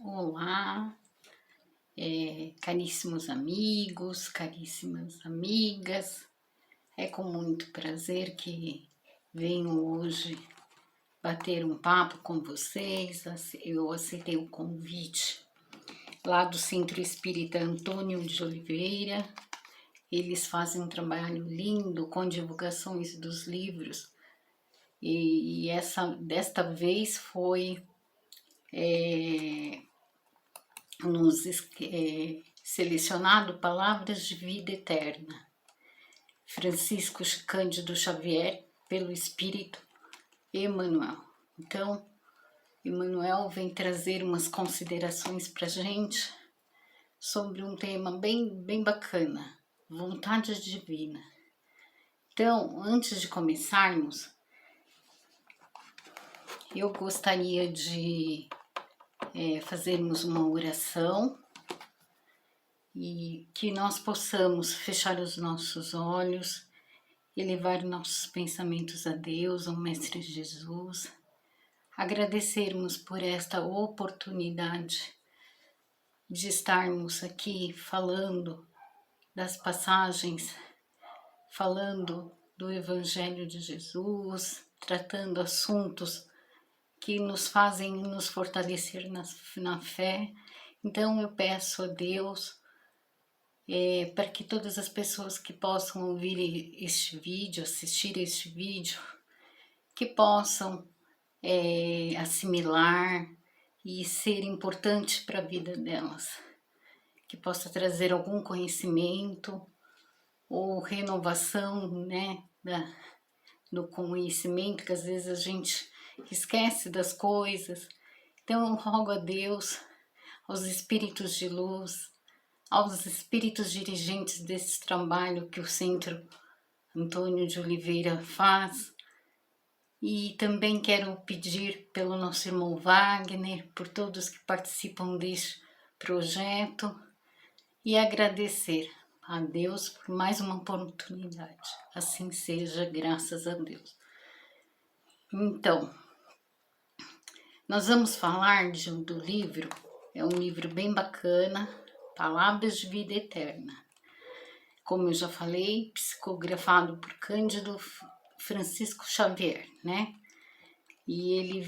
Olá, caríssimos amigos, caríssimas amigas. É com muito prazer que venho hoje bater um papo com vocês. Eu aceitei o convite lá do Centro Espírita Antônio de Oliveira. Eles fazem um trabalho lindo com divulgações dos livros e desta vez foi selecionado Palavras de Vida Eterna, Francisco Cândido Xavier, pelo Espírito Emmanuel. Então, Emmanuel vem trazer umas considerações para a gente sobre um tema bem bacana, vontade divina. Então, antes de começarmos, eu gostaria de fazermos uma oração e que nós possamos fechar os nossos olhos, elevar nossos pensamentos a Deus, ao Mestre Jesus, agradecermos por esta oportunidade de estarmos aqui falando das passagens, falando do Evangelho de Jesus, tratando assuntos que nos fazem nos fortalecer na fé. Então eu peço a Deus para que todas as pessoas que possam ouvir este vídeo, assistir este vídeo, que possam assimilar e ser importante para a vida delas, que possa trazer algum conhecimento ou renovação, né, do conhecimento, que às vezes a gente esquece das coisas. Então eu rogo a Deus, aos espíritos de luz, aos espíritos dirigentes desse trabalho que o Centro Antônio de Oliveira faz. E também quero pedir pelo nosso irmão Wagner, por todos que participam deste projeto e agradecer a Deus por mais uma oportunidade. Assim seja, graças a Deus. Então, nós vamos falar do livro, é um livro bem bacana, Palavras de Vida Eterna. Como eu já falei, psicografado por Cândido Francisco Xavier, né? E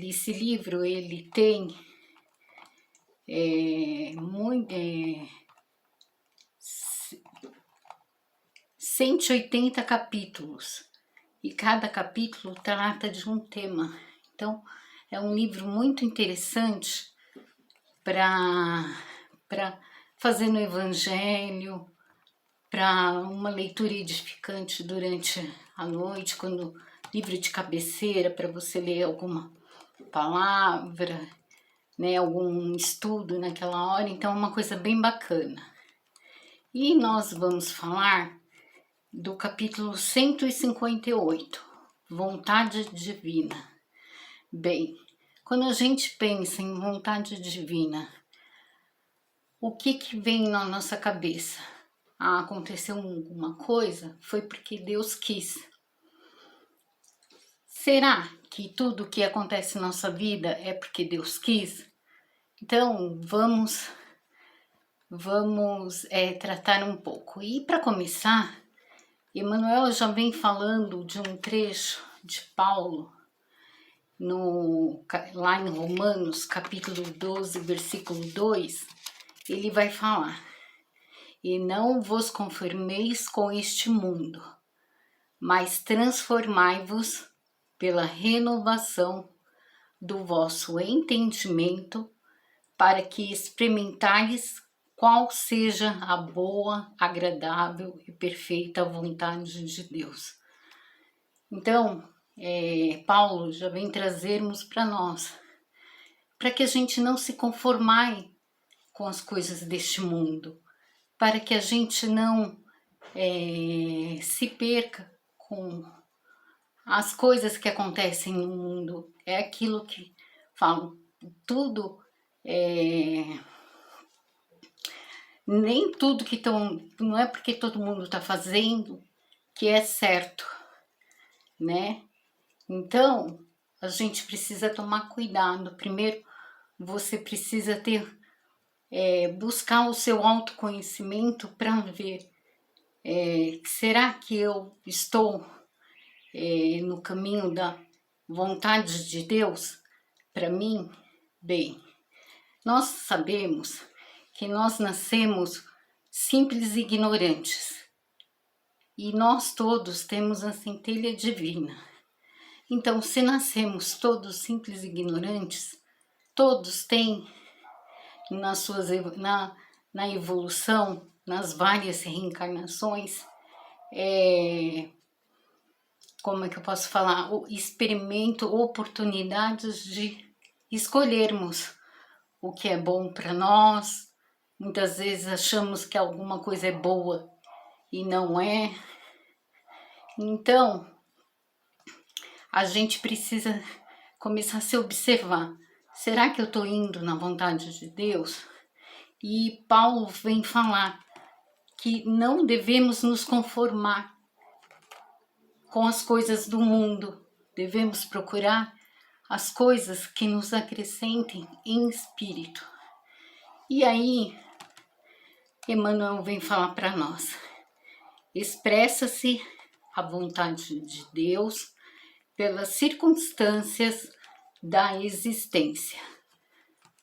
esse livro, ele tem 180 capítulos, e cada capítulo trata de um tema. Então, é um livro muito interessante para fazer no Evangelho, para uma leitura edificante durante a noite, quando livro de cabeceira, para você ler alguma palavra, né, algum estudo naquela hora. Então é uma coisa bem bacana. E nós vamos falar do capítulo 158, Vontade Divina. Bem, quando a gente pensa em vontade divina, o que vem na nossa cabeça? Aconteceu alguma coisa? Foi porque Deus quis. Será que tudo que acontece na nossa vida é porque Deus quis? Então, vamos tratar um pouco. E para começar, Emmanuel já vem falando de um trecho de Paulo, lá em Romanos, capítulo 12, versículo 2, ele vai falar: e não vos conformeis com este mundo, mas transformai-vos pela renovação do vosso entendimento, para que experimentais qual seja a boa, agradável e perfeita vontade de Deus. Então, Paulo já vem trazermos para nós, para que a gente não se conformar com as coisas deste mundo, para que a gente não se perca com as coisas que acontecem no mundo. É aquilo que falo, tudo nem tudo que não é porque todo mundo está fazendo que é certo, né? Então, a gente precisa tomar cuidado, primeiro, você precisa ter, buscar o seu autoconhecimento para ver, será que eu estou no caminho da vontade de Deus para mim? Bem, nós sabemos que nós nascemos simples e ignorantes, e nós todos temos a centelha divina. Então, se nascemos todos simples e ignorantes, todos têm na evolução, nas várias reencarnações, como é que eu posso falar? O experimento, oportunidades de escolhermos o que é bom para nós. Muitas vezes achamos que alguma coisa é boa e não é. Então, a gente precisa começar a se observar. Será que eu estou indo na vontade de Deus? E Paulo vem falar que não devemos nos conformar com as coisas do mundo. Devemos procurar as coisas que nos acrescentem em espírito. E aí, Emmanuel vem falar para nós. Expressa-se a vontade de Deus pelas circunstâncias da existência.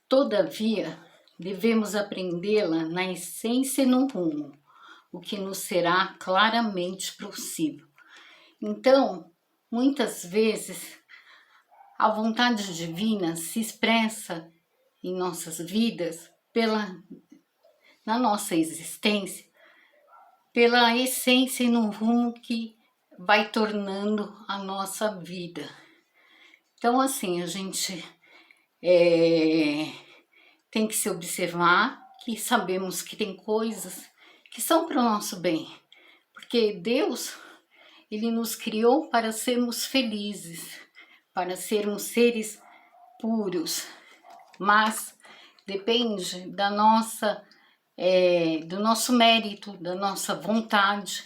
Todavia, devemos aprendê-la na essência e no rumo, o que nos será claramente possível. Então, muitas vezes, a vontade divina se expressa em nossas vidas, na nossa existência, pela essência e no rumo que vai tornando a nossa vida. Então, assim, a gente tem que se observar, que sabemos que tem coisas que são para o nosso bem, porque Deus, Ele nos criou para sermos felizes, para sermos seres puros, mas depende da do nosso mérito, da nossa vontade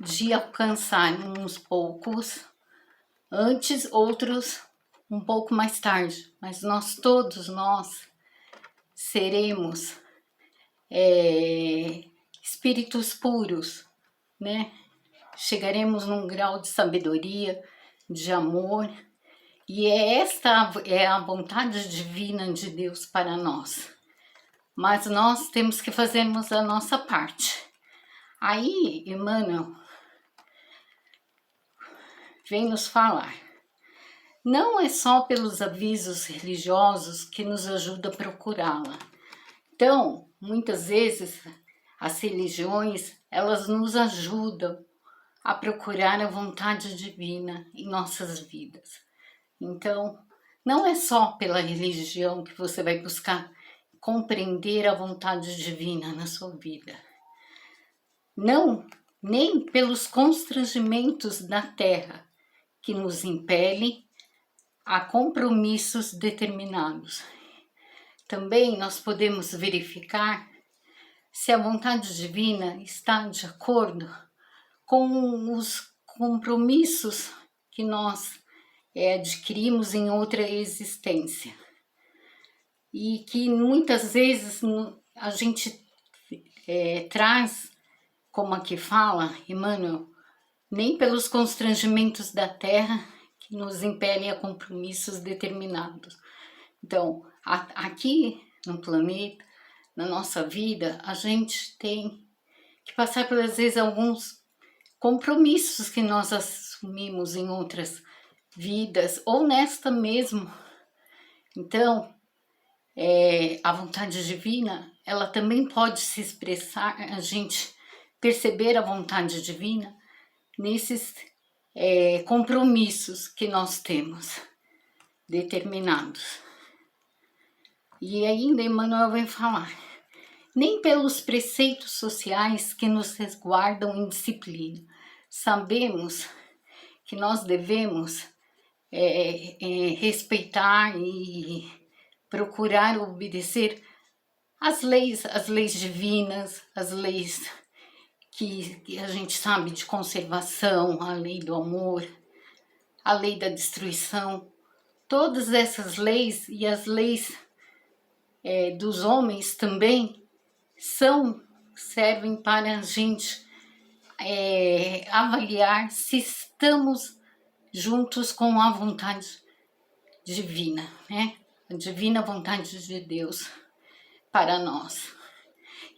de alcançar uns poucos antes, outros um pouco mais tarde, mas todos nós seremos espíritos puros, né? Chegaremos num grau de sabedoria, de amor, e esta é a vontade divina de Deus para nós. Mas nós temos que fazermos a nossa parte. Aí, Emmanuel vem nos falar. Não é só pelos avisos religiosos que nos ajuda a procurá-la. Então, muitas vezes, as religiões, elas nos ajudam a procurar a vontade divina em nossas vidas. Então, não é só pela religião que você vai buscar compreender a vontade divina na sua vida. Não, nem pelos constrangimentos da terra que nos impele a compromissos determinados. Também nós podemos verificar se a vontade divina está de acordo com os compromissos que nós adquirimos em outra existência. E que muitas vezes a gente traz, como aqui fala Emmanuel, nem pelos constrangimentos da terra que nos impelem a compromissos determinados. Então, aqui no planeta, na nossa vida, a gente tem que passar por, às vezes, alguns compromissos que nós assumimos em outras vidas, ou nesta mesmo. Então, a vontade divina, ela também pode se expressar, a gente perceber a vontade divina nesses compromissos que nós temos determinados. E ainda Emmanuel vem falar, nem pelos preceitos sociais que nos resguardam em disciplina. Sabemos que nós devemos respeitar e procurar obedecer as leis divinas, as leis que a gente sabe de conservação, a lei do amor, a lei da destruição, todas essas leis e as leis dos homens também servem para a gente avaliar se estamos juntos com a vontade divina, né? A divina vontade de Deus para nós.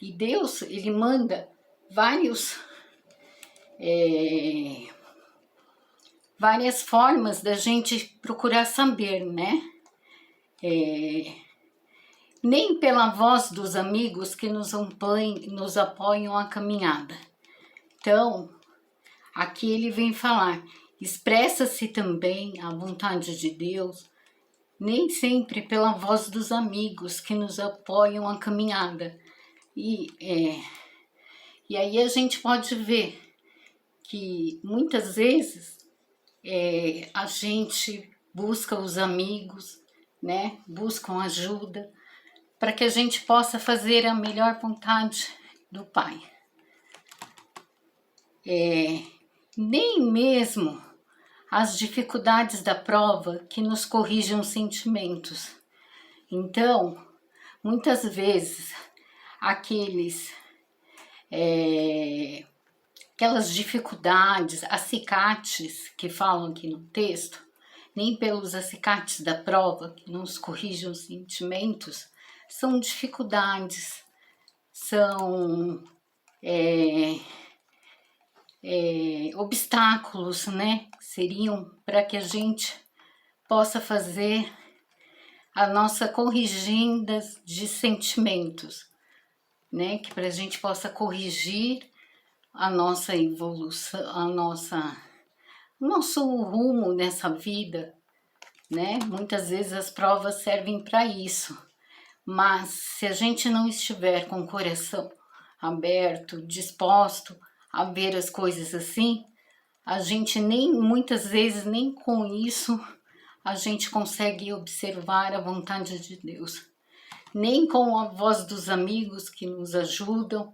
E Deus, ele manda várias formas da gente procurar saber, né? Nem pela voz dos amigos que nos apoiam a caminhada. Então, aqui ele vem falar, expressa-se também a vontade de Deus, nem sempre pela voz dos amigos que nos apoiam a caminhada. E aí a gente pode ver que muitas vezes a gente busca os amigos, né? Buscam ajuda para que a gente possa fazer a melhor vontade do Pai. Nem mesmo as dificuldades da prova que nos corrigem os sentimentos. Então, muitas vezes, aquelas dificuldades, acicates que falam aqui no texto, nem pelos acicates da prova que nos corrigem os sentimentos, são dificuldades, são obstáculos, né? Seriam para que a gente possa fazer a nossa corrigenda de sentimentos, né? Que para a gente possa corrigir a nossa evolução, o nosso rumo nessa vida, né? Muitas vezes as provas servem para isso, mas se a gente não estiver com o coração aberto, disposto a ver as coisas assim, a gente muitas vezes nem com isso a gente consegue observar a vontade de Deus. Nem com a voz dos amigos que nos ajudam,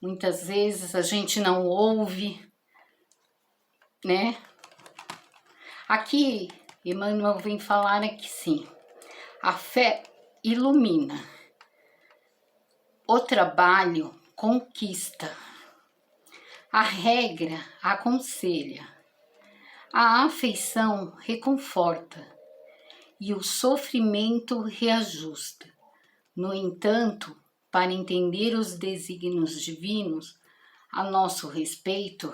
muitas vezes a gente não ouve, né? Aqui, Emmanuel vem falar que sim, a fé ilumina, o trabalho conquista, a regra aconselha, a afeição reconforta e o sofrimento reajusta. No entanto, para entender os desígnios divinos a nosso respeito,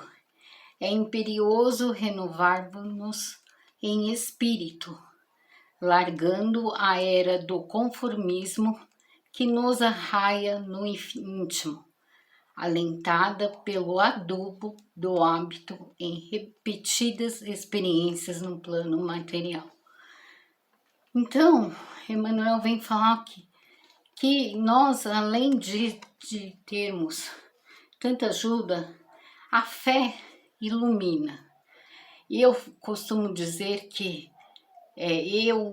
é imperioso renovar-nos em espírito, largando a era do conformismo que nos arraia no íntimo, alentada pelo adubo do hábito em repetidas experiências no plano material. Então, Emmanuel vem falar que nós, além de termos tanta ajuda, a fé ilumina. E eu costumo dizer que eu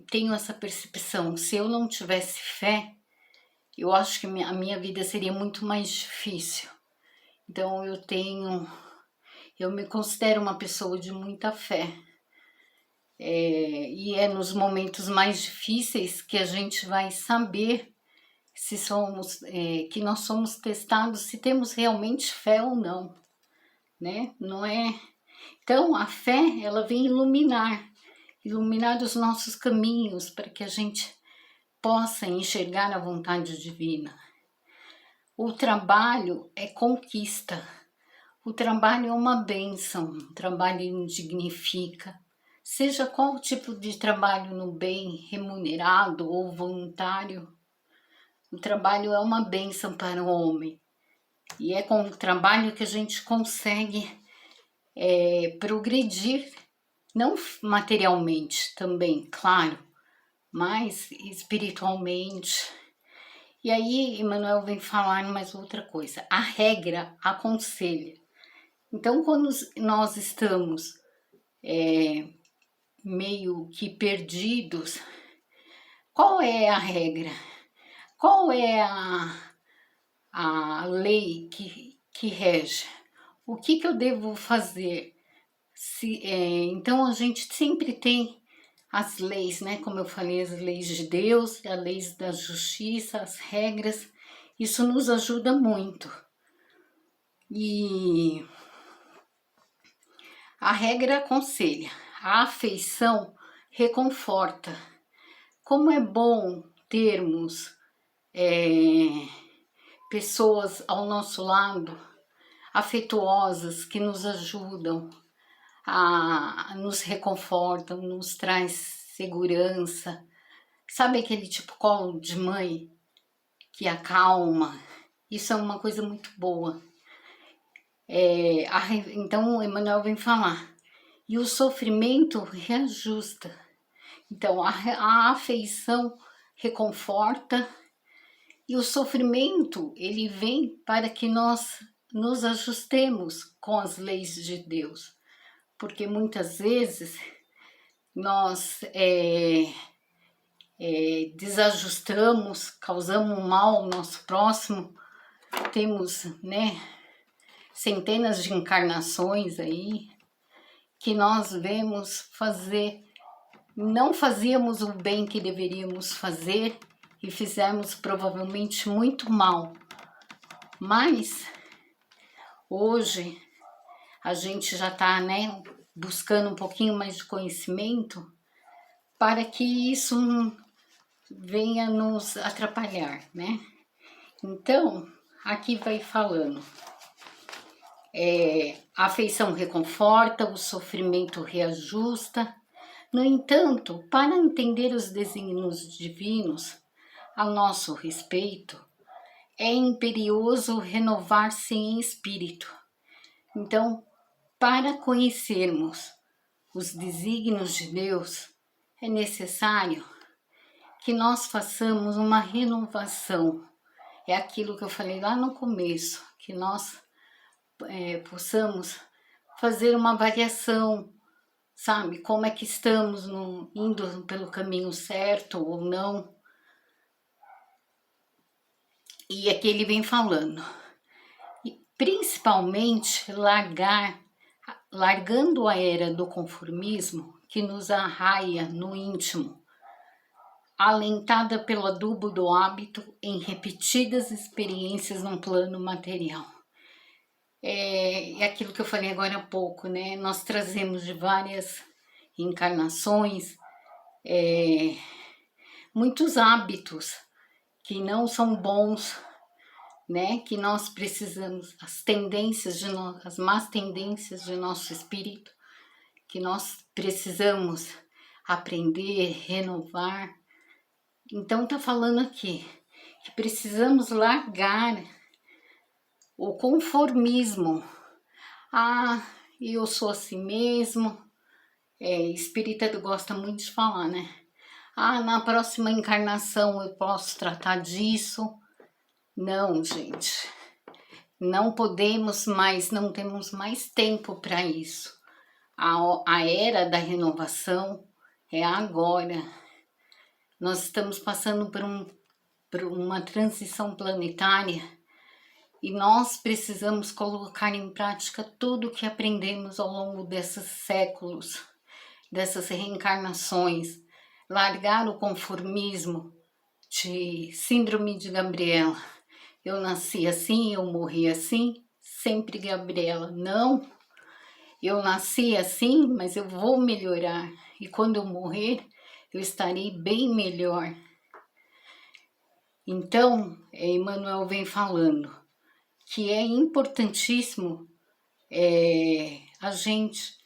tenho essa percepção, se eu não tivesse fé, eu acho que a minha vida seria muito mais difícil. Então eu me considero uma pessoa de muita fé. E é nos momentos mais difíceis que a gente vai saber se que nós somos testados, se temos realmente fé ou não, né? Não é? Então a fé, ela vem iluminar os nossos caminhos para que a gente possa enxergar a vontade divina. O trabalho é conquista, o trabalho é uma bênção, o trabalho dignifica, seja qual tipo de trabalho no bem, remunerado ou voluntário, o trabalho é uma bênção para o homem. E é com o trabalho que a gente consegue progredir, não materialmente também, claro, mas espiritualmente. E aí Emmanuel vem falar mais outra coisa, a regra aconselha. Então quando nós estamos meio que perdidos, qual é a regra? Qual é a lei que rege? O que eu devo fazer? Então a gente sempre tem as leis, né? Como eu falei, as leis de Deus, as leis da justiça, as regras, isso nos ajuda muito. E a regra aconselha, a afeição reconforta. Como é bom termos pessoas ao nosso lado, afetuosas, que nos ajudam, nos reconfortam, nos traz segurança. Sabe aquele tipo colo de mãe que acalma? Isso é uma coisa muito boa. Então o Emmanuel vem falar, e o sofrimento reajusta. Então a afeição reconforta, e o sofrimento ele vem para que nós nos ajustemos com as leis de Deus, porque muitas vezes nós desajustamos, causamos mal ao nosso próximo. Temos, né, centenas de encarnações aí que nós vemos não fazíamos o bem que deveríamos fazer e fizemos provavelmente muito mal. Mas hoje a gente já está, né, buscando um pouquinho mais de conhecimento para que isso não venha nos atrapalhar, né? Então, aqui vai falando, a afeição reconforta, o sofrimento reajusta. No entanto, para entender os desígnios divinos a nosso respeito, é imperioso renovar-se em espírito. Então, para conhecermos os desígnios de Deus, é necessário que nós façamos uma renovação. É aquilo que eu falei lá no começo, que nós possamos fazer uma avaliação, sabe? Como é que estamos indo pelo caminho certo ou não. E aqui ele vem falando, e principalmente largando a era do conformismo que nos arraia no íntimo, alentada pelo adubo do hábito em repetidas experiências no plano material. É aquilo que eu falei agora há pouco, né? Nós trazemos de várias encarnações muitos hábitos que não são bons, né? Que nós precisamos, as más tendências de nosso espírito, que nós precisamos aprender, renovar. Então tá falando aqui que precisamos largar o conformismo. Eu sou assim mesmo. Espírita gosta muito de falar, né? Na próxima encarnação eu posso tratar disso. Não, gente. Não podemos mais, não temos mais tempo para isso. A era da renovação é agora. Nós estamos passando por uma transição planetária e nós precisamos colocar em prática tudo o que aprendemos ao longo desses séculos, dessas reencarnações, largar o conformismo de síndrome de Gabriela. Eu nasci assim, eu morri assim, sempre Gabriela. Não, eu nasci assim, mas eu vou melhorar. E quando eu morrer, eu estarei bem melhor. Então, Emmanuel vem falando que é importantíssimo a gente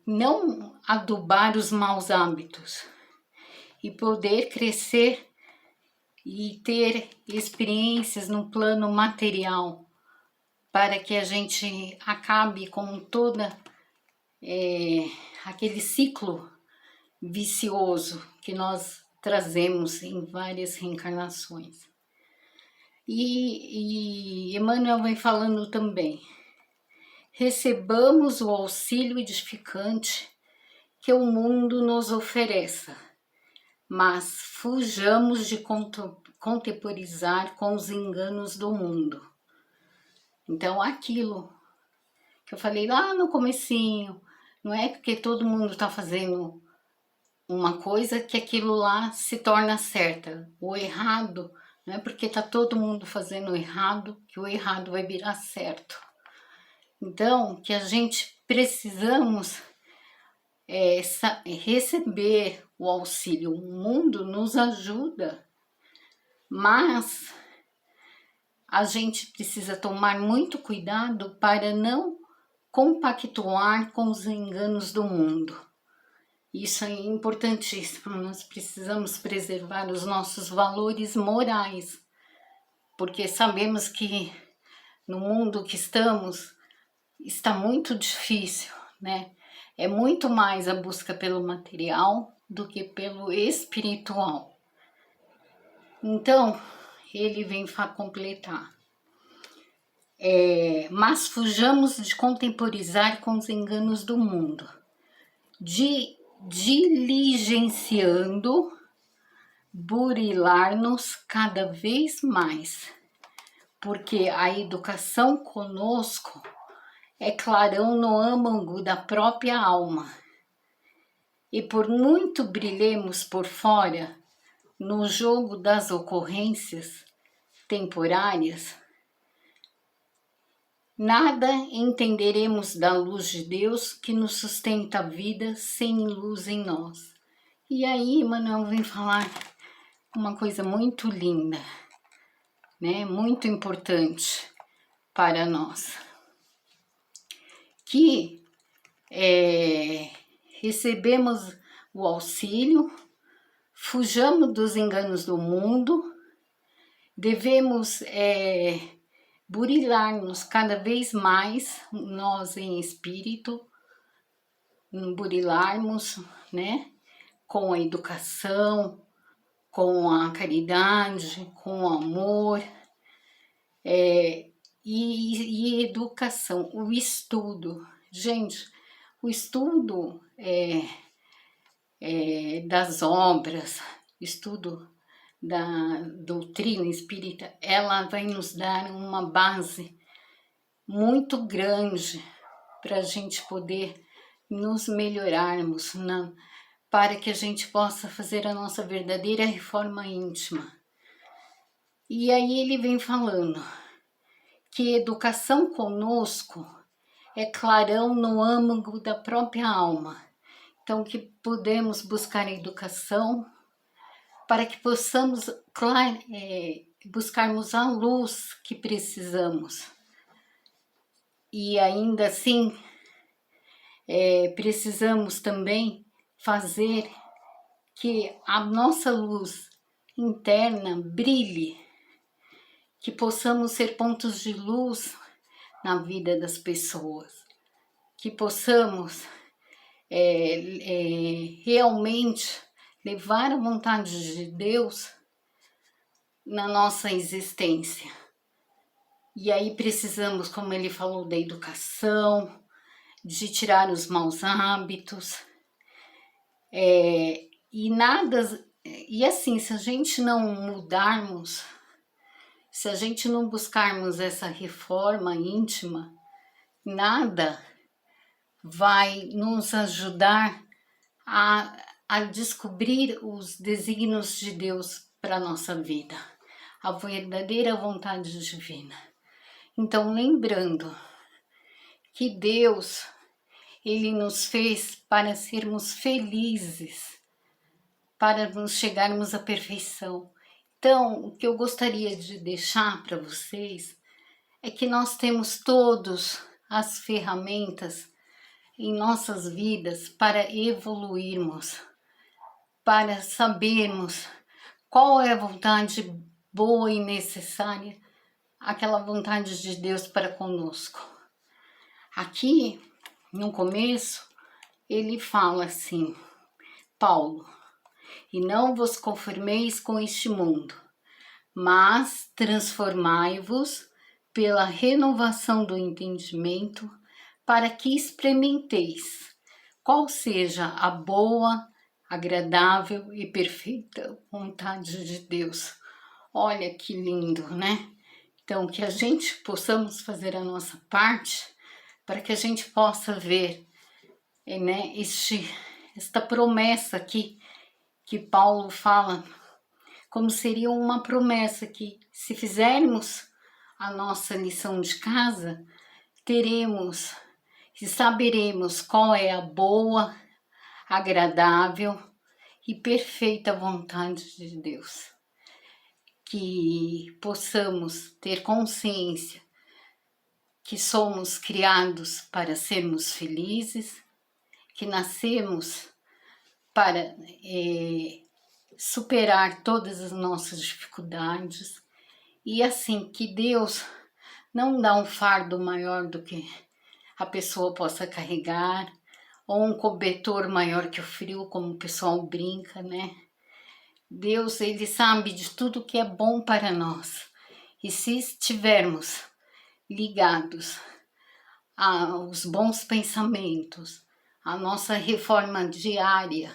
não adubar os maus hábitos e poder crescer e ter experiências no plano material para que a gente acabe com toda aquele ciclo vicioso que nós trazemos em várias reencarnações. E Emmanuel vem falando também, recebamos o auxílio edificante que o mundo nos ofereça, mas fujamos de contemporizar com os enganos do mundo. Então aquilo que eu falei lá no comecinho, Não é porque todo mundo está fazendo uma coisa que aquilo lá se torna certa. O errado, não é porque está todo mundo fazendo errado que o errado vai virar certo. Então, que a gente precisamos receber o auxílio. O mundo nos ajuda, mas a gente precisa tomar muito cuidado para não compactuar com os enganos do mundo. Isso é importantíssimo, nós precisamos preservar os nossos valores morais, porque sabemos que no mundo que estamos está muito difícil, né? É muito mais a busca pelo material do que pelo espiritual. Então, ele vem completar. Mas fujamos de contemporizar com os enganos do mundo, diligenciando burilar-nos cada vez mais, porque a educação conosco é clarão no âmago da própria alma, e por muito brilhemos por fora, no jogo das ocorrências temporárias, nada entenderemos da luz de Deus que nos sustenta a vida sem luz em nós. E aí, Emmanuel vem falar uma coisa muito linda, né? Muito importante para nós. Que recebemos o auxílio, fujamos dos enganos do mundo, devemos burilar-nos cada vez mais, nós em espírito, burilarmos, né? Com a educação, com a caridade, com o amor, e educação, o estudo. Gente, o estudo das obras, estudo da doutrina espírita, ela vai nos dar uma base muito grande para a gente poder nos melhorarmos, para que a gente possa fazer a nossa verdadeira reforma íntima. E aí ele vem falando que educação conosco é clarão no âmago da própria alma. Então, que podemos buscar a educação para que possamos buscarmos a luz que precisamos. E ainda assim, precisamos também fazer que a nossa luz interna brilhe, que possamos ser pontos de luz na vida das pessoas, que possamos realmente levar a vontade de Deus na nossa existência. E aí precisamos, como ele falou, da educação, de tirar os maus hábitos, e assim, se a gente não mudarmos, se a gente não buscarmos essa reforma íntima, nada vai nos ajudar a descobrir os desígnios de Deus para a nossa vida, a verdadeira vontade divina. Então, lembrando que Deus, Ele nos fez para sermos felizes, para nos chegarmos à perfeição. Então, o que eu gostaria de deixar para vocês é que nós temos todas as ferramentas em nossas vidas para evoluirmos, para sabermos qual é a vontade boa e necessária, aquela vontade de Deus para conosco. Aqui, no começo, ele fala assim, Paulo, e não vos conformeis com este mundo, mas transformai-vos pela renovação do entendimento, para que experimenteis qual seja a boa, agradável e perfeita vontade de Deus. Olha que lindo, né? Então, que a gente possamos fazer a nossa parte para que a gente possa ver né, esta promessa aqui que Paulo fala, como seria uma promessa que, se fizermos a nossa lição de casa, teremos e saberemos qual é a boa, agradável e perfeita vontade de Deus. Que possamos ter consciência que somos criados para sermos felizes, que nascemos para superar todas as nossas dificuldades, e assim que Deus não dá um fardo maior do que a pessoa possa carregar, ou um cobertor maior que o frio, como o pessoal brinca, né? Deus, ele sabe de tudo que é bom para nós. E se estivermos ligados aos bons pensamentos, à nossa reforma diária,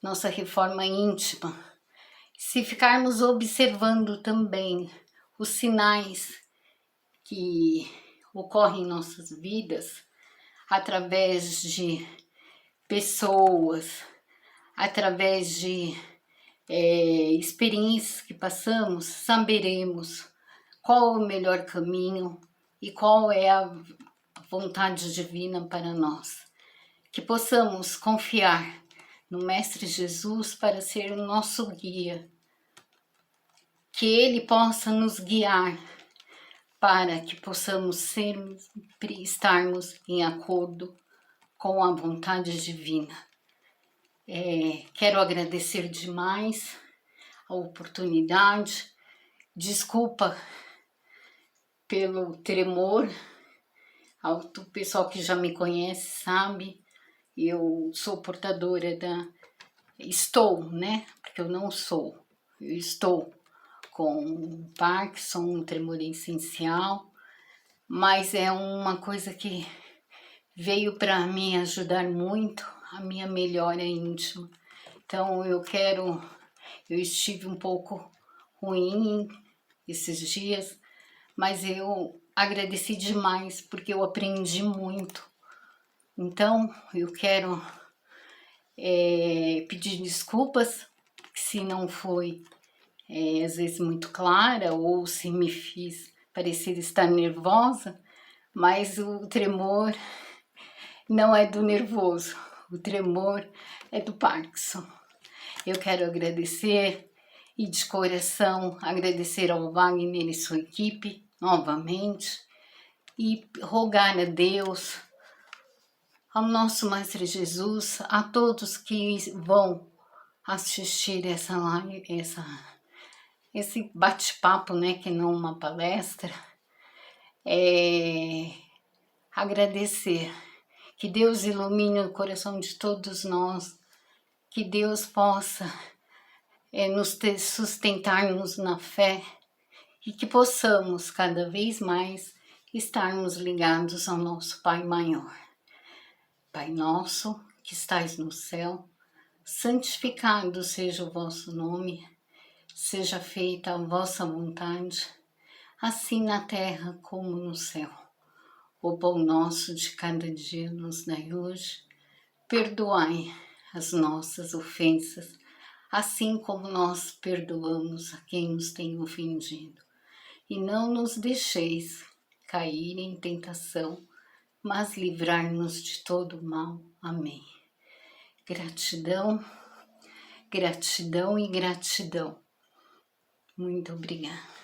nossa reforma íntima, se ficarmos observando também os sinais que ocorrem em nossas vidas, através de pessoas, através de experiências que passamos, saberemos qual é o melhor caminho e qual é a vontade divina para nós. Que possamos confiar no Mestre Jesus para ser o nosso guia, que Ele possa nos guiar para que possamos sempre estarmos em acordo com a vontade divina. Quero agradecer demais a oportunidade, desculpa pelo tremor, o pessoal que já me conhece sabe, eu sou portadora estou, né, porque eu não sou, eu estou com Parkinson, um tremor essencial, mas é uma coisa que veio para me ajudar muito, a minha melhora íntima. Então eu estive um pouco ruim esses dias, mas eu agradeci demais porque eu aprendi muito. Então eu quero pedir desculpas se não foi às vezes muito clara ou se me fiz parecer estar nervosa, mas o tremor não é do nervoso, o tremor é do Parkinson. Eu quero agradecer e de coração agradecer ao Wagner e sua equipe novamente e rogar a Deus, ao nosso Mestre Jesus, a todos que vão assistir essa live, esse bate-papo, né, que não uma palestra, agradecer. Que Deus ilumine o coração de todos nós, que Deus possa nos sustentarmos na fé e que possamos cada vez mais estarmos ligados ao nosso Pai maior. Pai nosso, que estais no céu, santificado seja o vosso nome, seja feita a vossa vontade, assim na terra como no céu. O pão nosso de cada dia nos dai hoje, perdoai as nossas ofensas, assim como nós perdoamos a quem nos tem ofendido. E não nos deixeis cair em tentação, mas livrar-nos de todo mal. Amém. Gratidão, gratidão e gratidão. Muito obrigada.